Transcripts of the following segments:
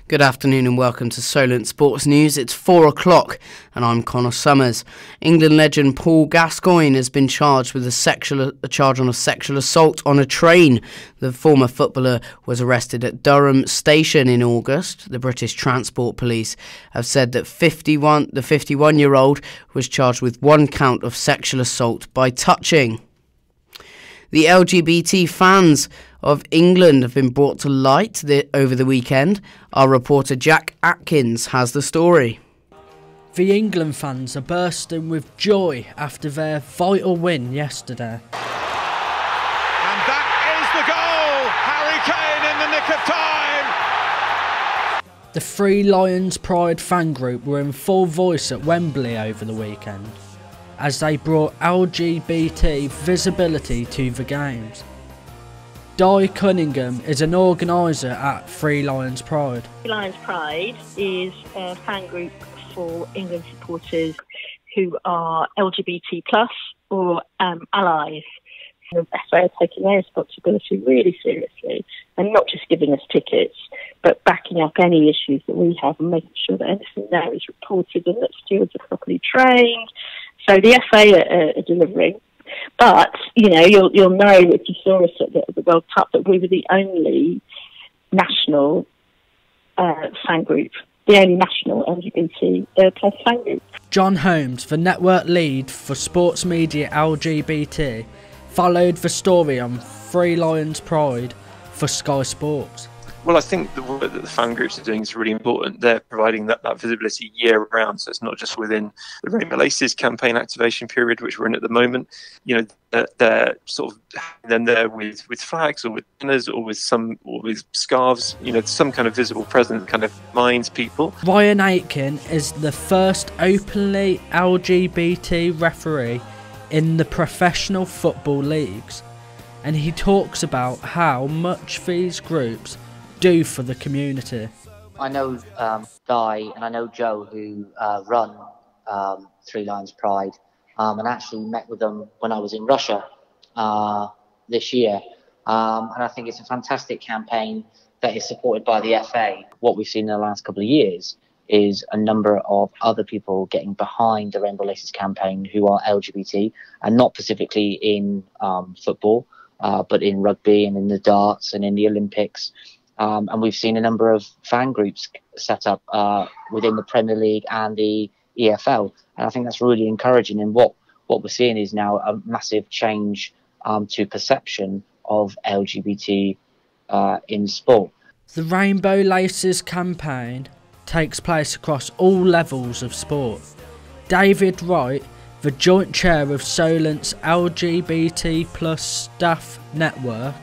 Good afternoon and welcome to Solent Sports News. It's 4 o'clock and I'm Connor Summers. England legend Paul Gascoigne has been charged with a charge on a sexual assault on a train. The former footballer was arrested at Durham Station in August. The British Transport Police have said that the 51-year-old was charged with one count of sexual assault by touching. The LGBT fans of England have been brought to light over the weekend. Our reporter Jack Atkins has the story. The England fans are bursting with joy after their vital win yesterday. And that is the goal! Harry Kane in the nick of time! The Three Lions Pride fan group were in full voice at Wembley over the weekend, as they brought LGBT visibility to the games. Di Cunningham is an organiser at Three Lions Pride. Three Lions Pride is a fan group for England supporters who are LGBT plus or allies. The FA are taking their responsibility really seriously and not just giving us tickets, but backing up any issues that we have and making sure that anything there is reported and that stewards are properly trained. So the FA are delivering. But, you know, you'll know if you saw us at the World Cup that we were the only national fan group, the only national LGBT plus fan group. John Holmes, the network lead for sports media LGBT, followed the story on Three Lions Pride for Sky Sports. Well, I think the work that the fan groups are doing is really important. They're providing that visibility year round, so it's not just within the Rainbow Laces campaign activation period, which we're in at the moment. You know, they're sort of then there with flags or with banners or with scarves. You know, some kind of visible presence kind of minds people. Ryan Aitken is the first openly LGBT referee in the professional football leagues, and he talks about how much these groups do for the community. I know Guy and I know Joe who run Three Lions Pride, and actually met with them when I was in Russia this year, and I think it's a fantastic campaign that is supported by the FA. What we've seen in the last couple of years is a number of other people getting behind the Rainbow Laces campaign who are LGBT, and not specifically in football, but in rugby and in the darts and in the Olympics. And we've seen a number of fan groups set up within the Premier League and the EFL. And I think that's really encouraging. And what we're seeing is now a massive change to perception of LGBT in sport. The Rainbow Laces campaign takes place across all levels of sport. David Wright, the joint chair of Solent's LGBT plus staff network,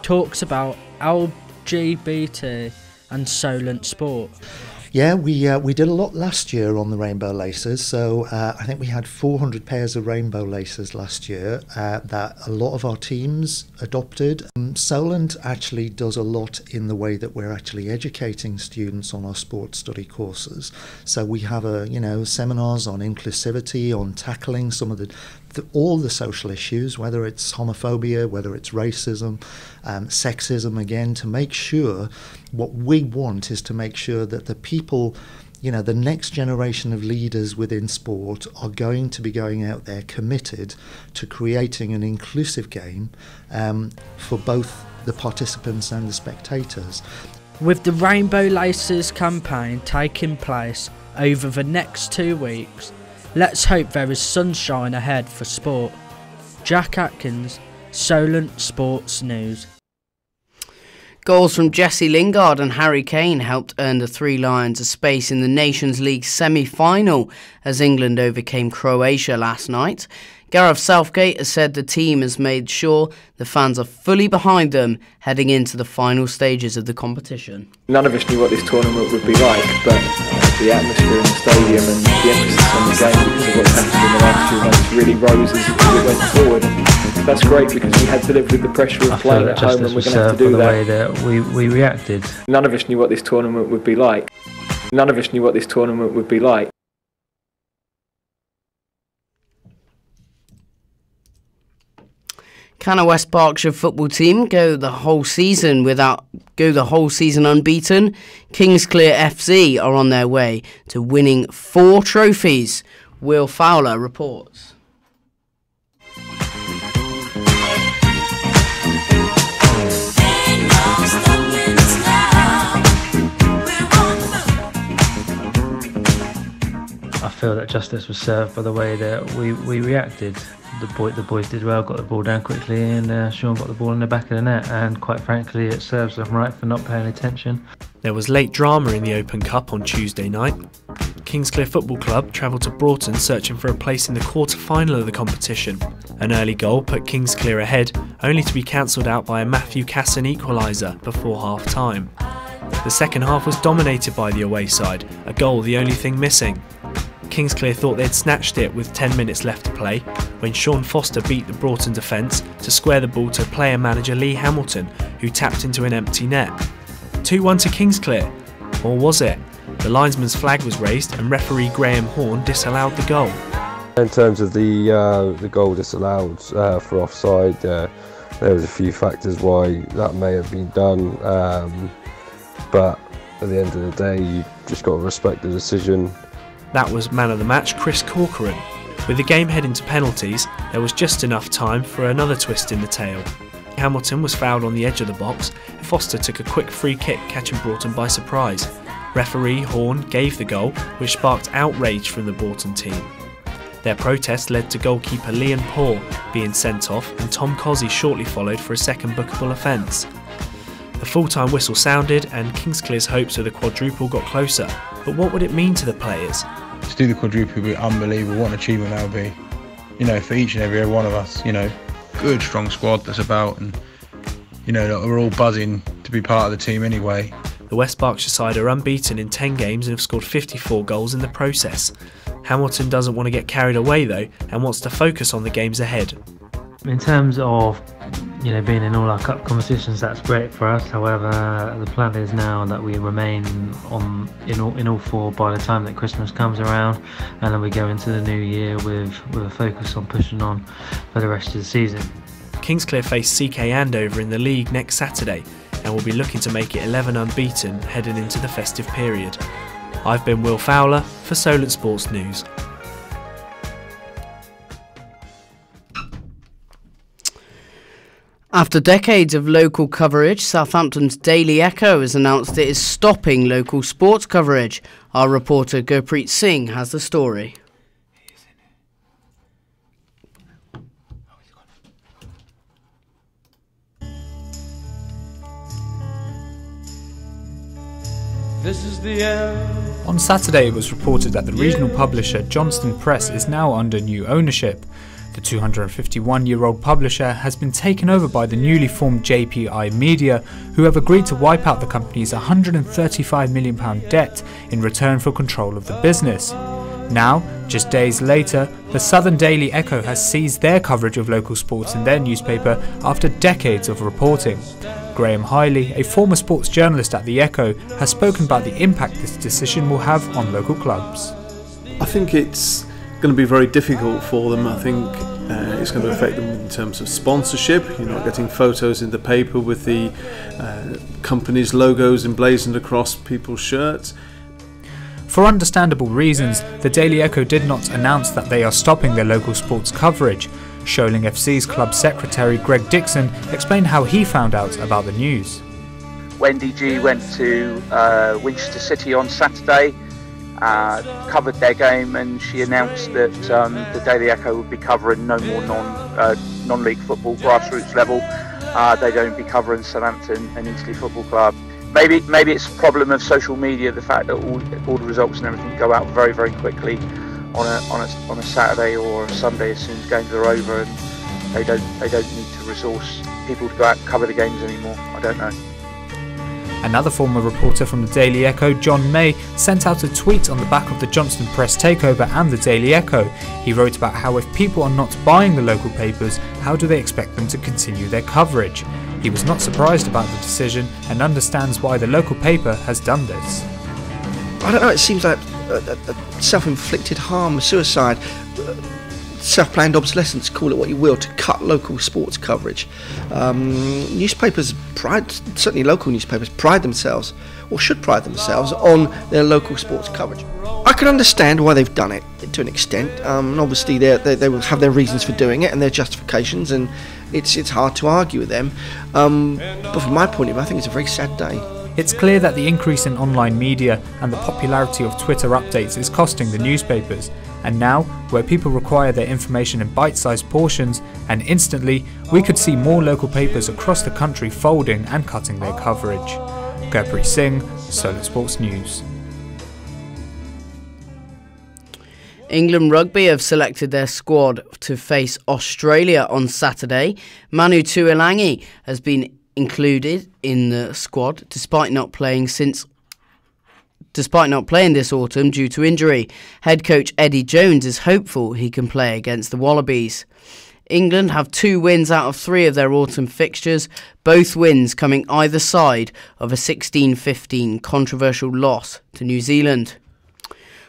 talks about LGBT and Solent sport. Yeah, we did a lot last year on the Rainbow Laces. So I think we had 400 pairs of Rainbow Laces last year that a lot of our teams adopted. Solent actually does a lot in the way that we're actually educating students on our sports study courses. So we have seminars on inclusivity, on tackling some of all the social issues, whether it's homophobia, whether it's racism, sexism, again, to make sure what we want is to make sure that the people, the next generation of leaders within sport are going to be going out there committed to creating an inclusive game for both the participants and the spectators. With the Rainbow Laces campaign taking place over the next 2 weeks, let's hope there is sunshine ahead for sport. Jack Atkins, Solent Sports News. Goals from Jesse Lingard and Harry Kane helped earn the Three Lions a space in the Nations League semi-final as England overcame Croatia last night. Gareth Southgate has said the team has made sure the fans are fully behind them heading into the final stages of the competition. None of us knew what this tournament would be like, but the atmosphere in the stadium and the emphasis on the game because of what's happened in the last 2 months really rose as we went forward. That's great because we had to live with the pressure of playing at home and we're going to have to do that. The way that we reacted. None of us knew what this tournament would be like. None of us knew what this tournament would be like. Can a West Berkshire football team go the whole season unbeaten? Kingsclear FC are on their way to winning 4 trophies. Will Fowler reports. I feel that justice was served by the way that we reacted. The boys did well, got the ball down quickly, and Sean got the ball in the back of the net, and quite frankly it serves them right for not paying attention. There was late drama in the Open Cup on Tuesday night. Kingsclear Football Club travelled to Broughton searching for a place in the quarter-final of the competition. An early goal put Kingsclear ahead, only to be cancelled out by a Matthew Casson equaliser before half-time. The second half was dominated by the away side, a goal the only thing missing. Kingsclear thought they'd snatched it with 10 minutes left to play when Sean Foster beat the Broughton defence to square the ball to player-manager Lee Hamilton, who tapped into an empty net. 2-1 to Kingsclear, or was it? The linesman's flag was raised and referee Graham Horn disallowed the goal. In terms of the goal disallowed for offside, there was a few factors why that may have been done, but at the end of the day you just got to respect the decision. That was man of the match Chris Corcoran. With the game heading to penalties, there was just enough time for another twist in the tail. Hamilton was fouled on the edge of the box, and Foster took a quick free kick, catching Broughton by surprise. Referee Horn gave the goal, which sparked outrage from the Broughton team. Their protest led to goalkeeper Liam Paul being sent off, and Tom Cozzy shortly followed for a second bookable offence. The full-time whistle sounded and Kingsclear's hopes of the quadruple got closer, but what would it mean to the players? To do the quadruple would be unbelievable. What an achievement that would be. For each and every one of us, good strong squad that's about, and we're all buzzing to be part of the team anyway. The West Berkshire side are unbeaten in 10 games and have scored 54 goals in the process. Hamilton doesn't want to get carried away though and wants to focus on the games ahead. In terms of being in all our cup competitions, that's great for us. However, the plan is now that we remain in all 4 by the time that Christmas comes around, and then we go into the new year with a focus on pushing on for the rest of the season. Kingsclear face CK Andover in the league next Saturday and will be looking to make it 11 unbeaten heading into the festive period. I've been Will Fowler for Solent Sports News. After decades of local coverage, Southampton's Daily Echo has announced it is stopping local sports coverage. Our reporter Gurpreet Singh has the story. This is the end. On Saturday it was reported that the regional publisher Johnston Press is now under new ownership. The 251-year-old publisher has been taken over by the newly formed JPI Media, who have agreed to wipe out the company's £135 million debt in return for control of the business. Now, just days later, the Southern Daily Echo has seized their coverage of local sports in their newspaper after decades of reporting. Graham Hiley, a former sports journalist at the Echo, has spoken about the impact this decision will have on local clubs. I think it's going to be very difficult for them. I think it's going to affect them in terms of sponsorship. You're not getting photos in the paper with the company's logos emblazoned across people's shirts. For understandable reasons, the Daily Echo did not announce that they are stopping their local sports coverage. Sholing FC's club secretary Greg Dixon explained how he found out about the news. Wendy G went to Winchester City on Saturday, covered their game, and she announced that the Daily Echo would be covering no more non-league football, grassroots level. They'd only be covering Southampton and Eastleigh Football Club. Maybe it's a problem of social media, the fact that all the results and everything go out very, very quickly on a Saturday or a Sunday as soon as games are over, and they don't need to resource people to go out and cover the games anymore. I don't know. Another former reporter from the Daily Echo, John May, sent out a tweet on the back of the Johnston Press takeover and the Daily Echo. He wrote about how if people are not buying the local papers, how do they expect them to continue their coverage? He was not surprised about the decision and understands why the local paper has done this. I don't know, it seems like a self-inflicted harm, suicide. self-planned obsolescence, call it what you will, to cut local sports coverage. Newspapers certainly local newspapers, pride themselves, or should pride themselves, on their local sports coverage. I can understand why they've done it to an extent, and obviously they will have their reasons for doing it and their justifications, and it's hard to argue with them. But from my point of view, I think it's a very sad day. It's clear that the increase in online media and the popularity of Twitter updates is costing the newspapers, and now, where people require their information in bite-sized portions and instantly, we could see more local papers across the country folding and cutting their coverage. Gurpreet Singh, Solent Sports News. England Rugby have selected their squad to face Australia on Saturday. Manu Tuilangi has been included in the squad despite not playing this autumn due to injury. Head coach Eddie Jones is hopeful he can play against the Wallabies. England have 2 wins out of 3 of their autumn fixtures, both wins coming either side of a 16-15 controversial loss to New Zealand.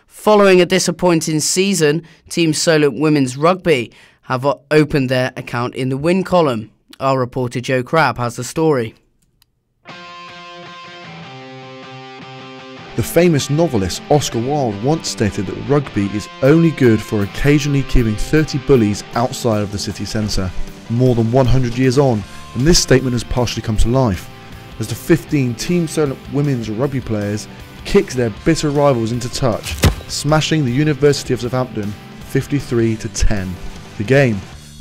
Following a disappointing season, Team Solent Women's Rugby have opened their account in the win column. Our reporter Joe Crabb has the story. The famous novelist Oscar Wilde once stated that rugby is only good for occasionally keeping 30 bullies outside of the city centre. More than 100 years on, and this statement has partially come to life, as the 15 Team Solent women's rugby players kicked their bitter rivals into touch, smashing the University of Southampton 53-10. The game,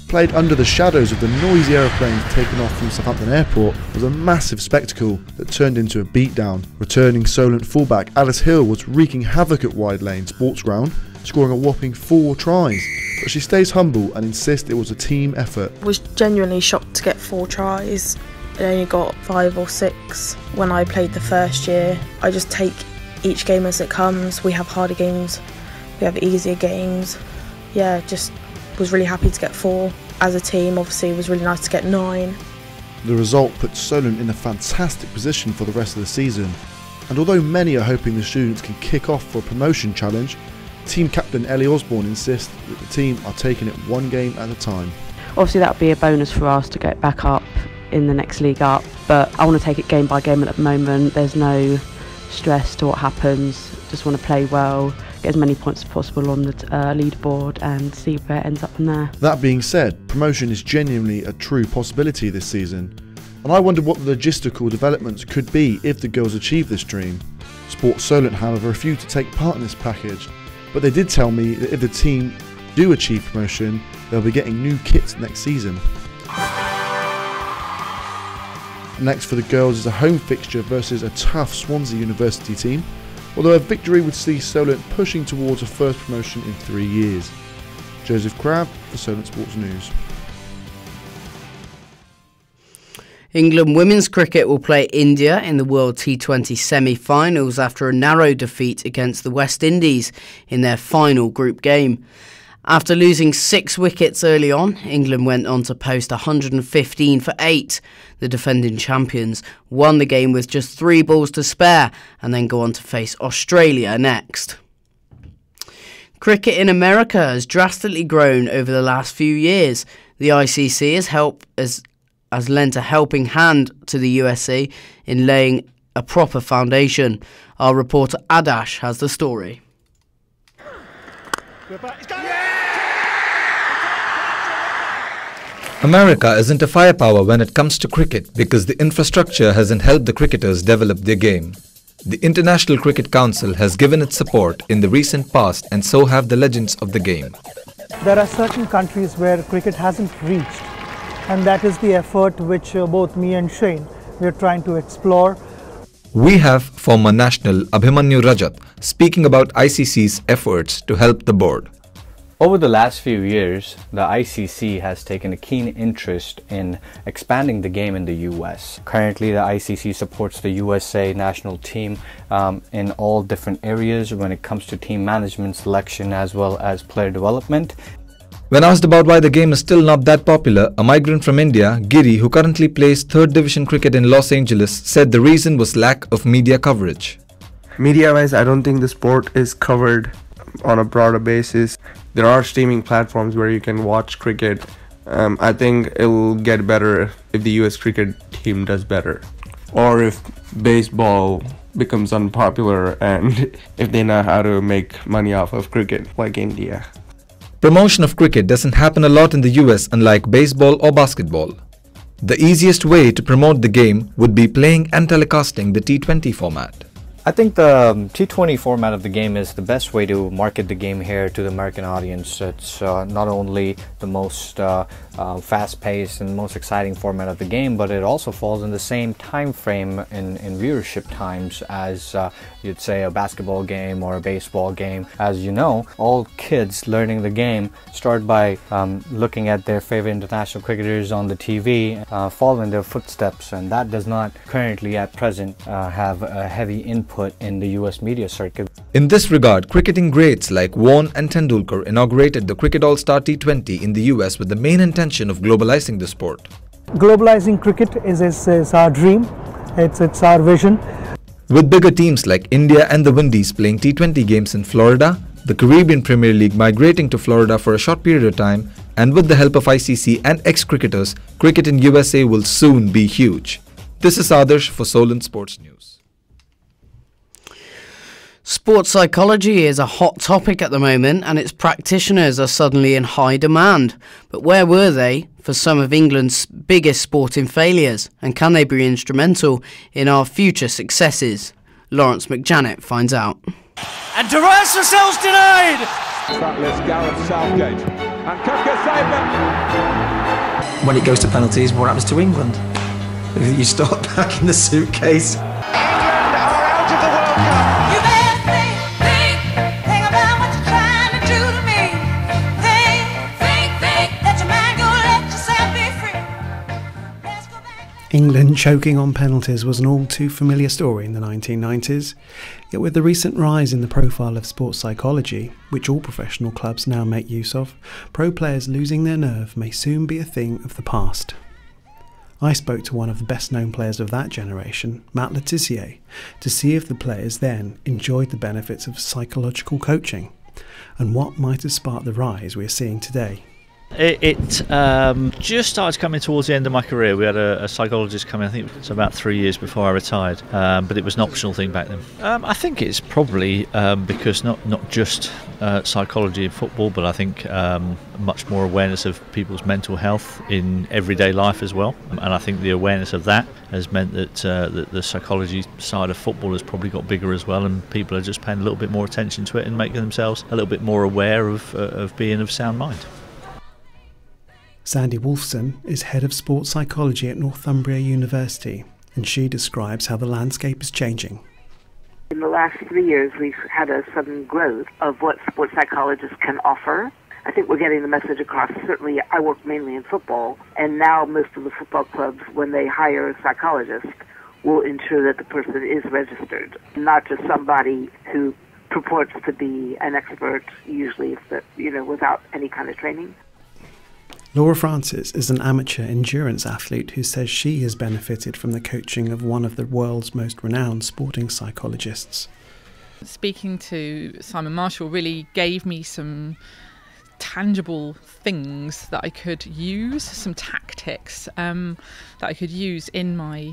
played under the shadows of the noisy aeroplanes taken off from Southampton Airport, was a massive spectacle that turned into a beatdown. Returning Solent fullback Alice Hill was wreaking havoc at Wide Lane Sports Ground, scoring a whopping 4 tries, but she stays humble and insists it was a team effort. I was genuinely shocked to get 4 tries. I only got 5 or 6 when I played the first year. I just take each game as it comes. We have harder games, we have easier games. Yeah, just was really happy to get 4. As a team, obviously it was really nice to get 9. The result puts Solent in a fantastic position for the rest of the season, and although many are hoping the students can kick off for a promotion challenge, team captain Ellie Osborne insists that the team are taking it one game at a time. Obviously that would be a bonus for us to get back up in the next league up, but I want to take it game by game at the moment. There's no stress to what happens, just want to play well, get as many points as possible on the leaderboard and see where it ends up from there. That being said, promotion is genuinely a true possibility this season, and I wondered what the logistical developments could be if the girls achieve this dream. Sports Solent, however, refused to take part in this package, but they did tell me that if the team do achieve promotion, they'll be getting new kits next season. Next for the girls is a home fixture versus a tough Swansea University team, although a victory would see Solent pushing towards a first promotion in 3 years. Joseph Crabb for Solent Sports News. England women's cricket will play India in the World T20 semi-finals after a narrow defeat against the West Indies in their final group game. After losing 6 wickets early on, England went on to post 115 for 8. The defending champions won the game with just 3 balls to spare and then go on to face Australia next. Cricket in America has drastically grown over the last few years. The ICC has lent a helping hand to the USA in laying a proper foundation. Our reporter Adash has the story. America isn't a firepower when it comes to cricket because the infrastructure hasn't helped the cricketers develop their game. The International Cricket Council has given its support in the recent past, and so have the legends of the game. There are certain countries where cricket hasn't reached, and that is the effort which both me and Shane we are trying to explore. We have former national Abhimanyu Rajat speaking about ICC's efforts to help the board. Over the last few years, the ICC has taken a keen interest in expanding the game in the US. Currently, the ICC supports the USA national team in all different areas when it comes to team management, selection, as well as player development. When asked about why the game is still not that popular, a migrant from India, Giri, who currently plays 3rd Division cricket in Los Angeles, said the reason was lack of media coverage. Media-wise, I don't think the sport is covered on a broader basis. there are streaming platforms where you can watch cricket. I think it will get better if the US cricket team does better, or if baseball becomes unpopular and if they know how to make money off of cricket like India. Promotion of cricket doesn't happen a lot in the US, unlike baseball or basketball. The easiest way to promote the game would be playing and telecasting the T20 format. I think the T20 format of the game is the best way to market the game here to the American audience. It's not only the most fast-paced and most exciting format of the game, but it also falls in the same time frame in viewership times as you'd say a basketball game or a baseball game. As you know, all kids learning the game start by looking at their favorite international cricketers on the TV, following their footsteps, and that does not currently at present have a heavy input in the US media circuit. In this regard, cricketing greats like Vaughan and Tendulkar inaugurated the Cricket All-Star T20 in the US with the main intention of globalizing the sport. Globalizing cricket is our dream, it's our vision. With bigger teams like India and the Windies playing T20 games in Florida, the Caribbean Premier League migrating to Florida for a short period of time, and with the help of ICC and ex-cricketers, cricket in USA will soon be huge. This is Adarsh for Solent Sports News. Sports psychology is a hot topic at the moment, and its practitioners are suddenly in high demand. But where were they for some of England's biggest sporting failures? And can they be instrumental in our future successes? Lawrence McJanet finds out. And Durrance Lascelles denied! Trackless Gareth Southgate. And Kafka saved them! When it goes to penalties, what happens to England? You start packing the suitcase. England choking on penalties was an all too familiar story in the 1990s, yet with the recent rise in the profile of sports psychology, which all professional clubs now make use of, pro players losing their nerve may soon be a thing of the past. I spoke to one of the best known players of that generation, Matt Le Tissier, to see if the players then enjoyed the benefits of psychological coaching, and what might have sparked the rise we are seeing today. It just started coming towards the end of my career. We had a psychologist come in, I think it's about 3 years before I retired, but it was an optional thing back then. I think it's probably because not just psychology in football, but I think much more awareness of people's mental health in everyday life as well. And I think the awareness of that has meant that the psychology side of football has probably got bigger as well, and people are just paying a little bit more attention to it and making themselves a little bit more aware of being of sound mind. Sandy Wolfson is head of sports psychology at Northumbria University, and she describes how the landscape is changing. In the last 3 years, we've had a sudden growth of what sports psychologists can offer. I think we're getting the message across. Certainly, I work mainly in football, and now most of the football clubs, when they hire a psychologist, will ensure that the person is registered, not just somebody who purports to be an expert, usually without any kind of training. Laura Francis is an amateur endurance athlete who says she has benefited from the coaching of one of the world's most renowned sporting psychologists. Speaking to Simon Marshall really gave me some tangible things that I could use, some tactics that I could use in my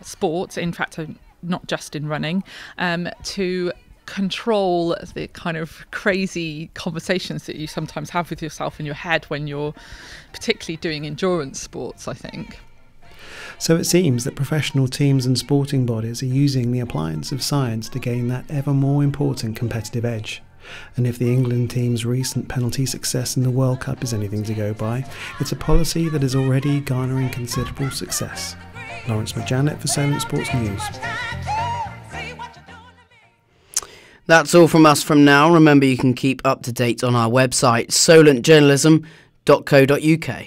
sport, in fact not just in running, to control the kind of crazy conversations that you sometimes have with yourself in your head when you're particularly doing endurance sports, I think. So it seems that professional teams and sporting bodies are using the appliance of science to gain that ever more important competitive edge. And if the England team's recent penalty success in the World Cup is anything to go by, it's a policy that is already garnering considerable success. Lawrence McJanet for Solent Sports News. That's all from us from now. Remember, you can keep up to date on our website, solentjournalism.co.uk.